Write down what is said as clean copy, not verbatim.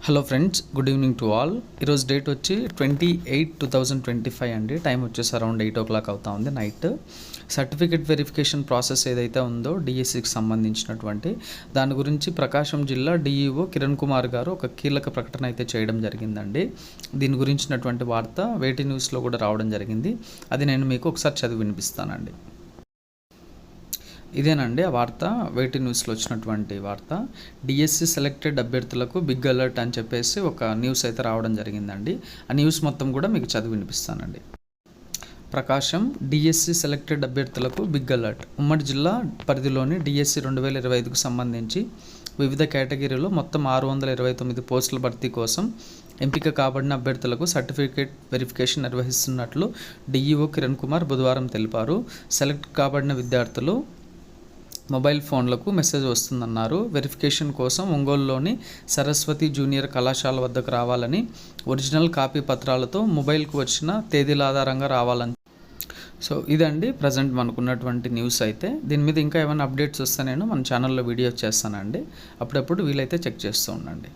Hello friends, good evening to all. ఈరోజు date వచ్చి 28/2025 అండి. టైం వచ్చేసి అరౌండ్ 8 o'clock అవుతా ఉంది నైట్. సర్టిఫికేట్ వెరిఫికేషన్ ప్రాసెస్ ఏదైతే ఉందో డిఎస్సికి సంబంధించినటువంటి దాని గురించి ప్రకాశం జిల్లా డిఈఓ కిరణ్ కుమార్ గారు ఒక కీలక ప్రకటన అయితే చేయడం జరిగిందండి. దీని గురించినటువంటి వార్త వేటి న్యూస్లో కూడా రావడం జరిగింది. అది నేను మీకు ఒకసారి చదివి వినిపిస్తానండి. ఇదేనండి ఆ వార్త, వేటి న్యూస్లో వచ్చినటువంటి వార్త. డిఎస్సి సెలెక్టెడ్ అభ్యర్థులకు బిగ్ అలర్ట్ అని చెప్పేసి ఒక న్యూస్ అయితే రావడం జరిగిందండి. ఆ న్యూస్ మొత్తం కూడా మీకు చదివి వినిపిస్తానండి. ప్రకాశం డిఎస్సి సెలెక్టెడ్ అభ్యర్థులకు బిగ్ అలర్ట్. ఉమ్మడి జిల్లా పరిధిలోని డిఎస్సి 2025కు సంబంధించి వివిధ కేటగిరీలో మొత్తం 629 పోస్టుల భర్తీ కోసం ఎంపిక కాబడిన అభ్యర్థులకు సర్టిఫికేట్ వెరిఫికేషన్ నిర్వహిస్తున్నట్లు డిఈఓ కిరణ్ కుమార్ బుధవారం తెలిపారు. సెలెక్ట్ కాబడిన విద్యార్థులు మొబైల్ ఫోన్లకు మెసేజ్ వస్తుందన్నారు. వెరిఫికేషన్ కోసం ఒంగోలులోని సరస్వతి జూనియర్ కళాశాల వద్దకు రావాలని, ఒరిజినల్ కాపీ పత్రాలతో మొబైల్కు వచ్చిన తేదీల ఆధారంగా రావాలని. సో ఇదండి ప్రజెంట్ మనకున్నటువంటి న్యూస్ అయితే. దీని మీద ఇంకా ఏమైనా అప్డేట్స్ వస్తే నేను మన ఛానల్లో వీడియో చేస్తానండి. అప్పుడప్పుడు వీలైతే చెక్ చేస్తూ ఉండండి.